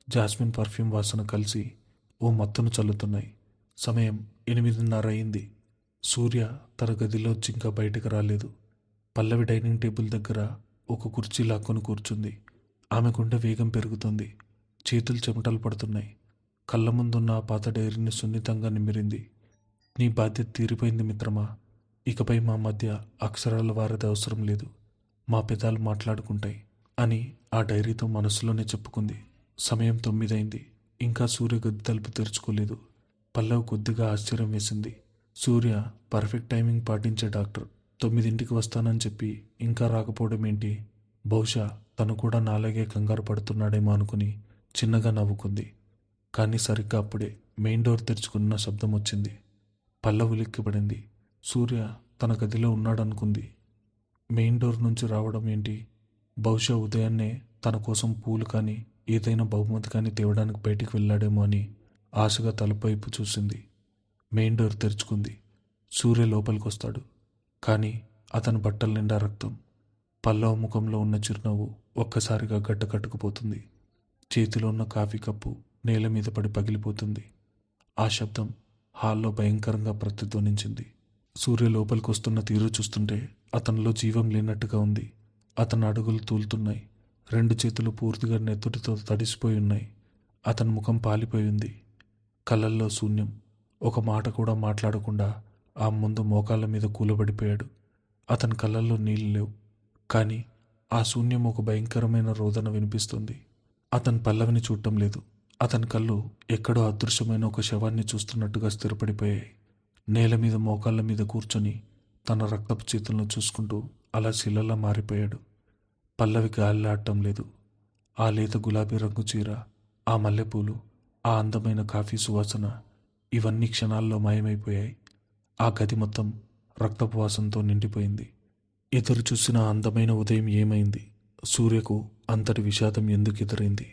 జాస్మిన్ పర్ఫ్యూమ్ వాసన కలిసి ఓ మత్తును చల్లుతున్నాయి. సమయం 8:30 అయింది. సూర్య తన గదిలోంచి ఇంకా బయటకు రాలేదు. పల్లవి డైనింగ్ టేబుల్ దగ్గర ఒక కుర్చీ లాక్కొని కూర్చుంది. ఆమె గుండె వేగం పెరుగుతుంది. చేతులు చెమటలు పడుతున్నాయి. కళ్ళ ముందున్న ఆ పాత డైరీని సున్నితంగా నిమిరింది. నీ బాధ్యత తీరిపోయింది మిత్రమా. ఇకపై మా మధ్య అక్షరాల వారధి అవసరం లేదు. మా పెదాలు మాట్లాడుకుంటాయి అని ఆ డైరీతో మనసులోనే చెప్పుకుంది. సమయం 9 అయింది. ఇంకా సూర్య గది తలుపు తెరుచుకోలేదు. పల్లవి కొద్దిగా ఆశ్చర్యం వేసింది. సూర్య పర్ఫెక్ట్ టైమింగ్ పాటించే డాక్టర్ 9ంటికి వస్తానని చెప్పి ఇంకా రాకపోవడం ఏంటి? బహుశా తను కూడా నాలాగే కంగారు పడుతున్నాడేమో అనుకుని చిన్నగా నవ్వుకుంది. కానీ సరిగ్గా అప్పుడే మెయిన్ డోర్ తెరుచుకున్న శబ్దం వచ్చింది. పల్లవి ఉలిక్కిపడింది. సూర్య తన గదిలో ఉన్నాడనుకుంది. మెయిన్ డోర్ నుంచి రావడం ఏంటి? బహుశా ఉదయాన్నే తన కోసం పూలు కానీ ఏదైనా బహుమతి కానీ తేవడానికి బయటికి వెళ్ళాడేమో అని ఆశగా తలుపు వైపు చూసింది. Main door తెరుచుకుంది. సూర్య లోపలికి వస్తాడు. కానీ అతని బట్టల నిండా రక్తం. పల్లవ ముఖంలో ఉన్న చిరునవ్వు ఒక్కసారిగా గడ్డ కట్టుకుపోతుంది. చేతిలో ఉన్న కాఫీ కప్పు నేల మీద పడి పగిలిపోతుంది. ఆ శబ్దం హాల్లో భయంకరంగా ప్రతిధ్వనించింది. సూర్య లోపలికి వస్తున్న తీరు చూస్తుంటే అతనిలో జీవం లేనట్టుగా ఉంది. అతని అడుగులు తూలుతున్నాయి. 2 చేతులు పూర్తిగా నెత్తుటితో తడిసిపోయి ఉన్నాయి. అతని ముఖం పాలిపోయింది. కళ్ళల్లో శూన్యం. ఒక మాట కూడా మాట్లాడకుండా ఆ ముందు మోకాళ్ళ మీద కూలబడిపోయాడు. అతని కళ్ళల్లో నీళ్లు లేవు. కానీ ఆ శూన్యం ఒక భయంకరమైన రోదన వినిపిస్తుంది. అతను పల్లవిని చూడటం లేదు. అతని కళ్ళు ఎక్కడో అదృశ్యమైన ఒక శవాన్ని చూస్తున్నట్టుగా స్థిరపడిపోయాయి. నేల మీద మోకాళ్ళ మీద కూర్చొని తన రక్తపు చేతులను చూసుకుంటూ అలా శిలలా మారిపోయాడు. పల్లవికి గాలిలాడటం లేదు. ఆ లేత గులాబీ రంగు చీర, ఆ మల్లెపూలు, ఆ అందమైన కాఫీ సువాసన ఇవన్నీ క్షణాల్లో మాయమైపోయాయి. ఆ గది మొత్తం రక్తపు వాసనతో నిండిపోయింది. ఎదురు చూసిన అందమైన ఉదయం ఏమైంది? సూర్యకు అంతటి విషాదం ఎందుకు ఎదురైంది?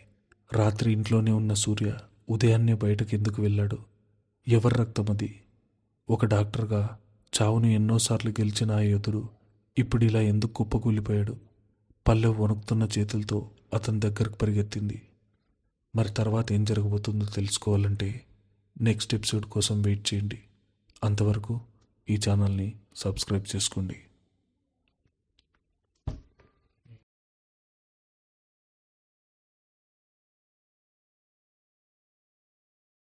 రాత్రి ఇంట్లోనే ఉన్న సూర్య ఉదయాన్నే బయటకు ఎందుకు వెళ్ళాడు? ఎవరి రక్తం అది? ఒక డాక్టర్గా చావును ఎన్నోసార్లు గెలిచిన ఆ యోధుడు ఇప్పుడు ఇలా ఎందుకు కుప్పకూలిపోయాడు? పల్లె వణుకుతున్న చేతులతో అతని దగ్గరకు పరిగెత్తింది. మరి తర్వాత ఏం జరగబోతుందో తెలుసుకోవాలంటే నెక్స్ట్ ఎపిసోడ్ కోసం వెయిట్ చేయండి. అంతవరకు ఈ ఛానల్ని సబ్స్క్రైబ్ చేసుకోండి.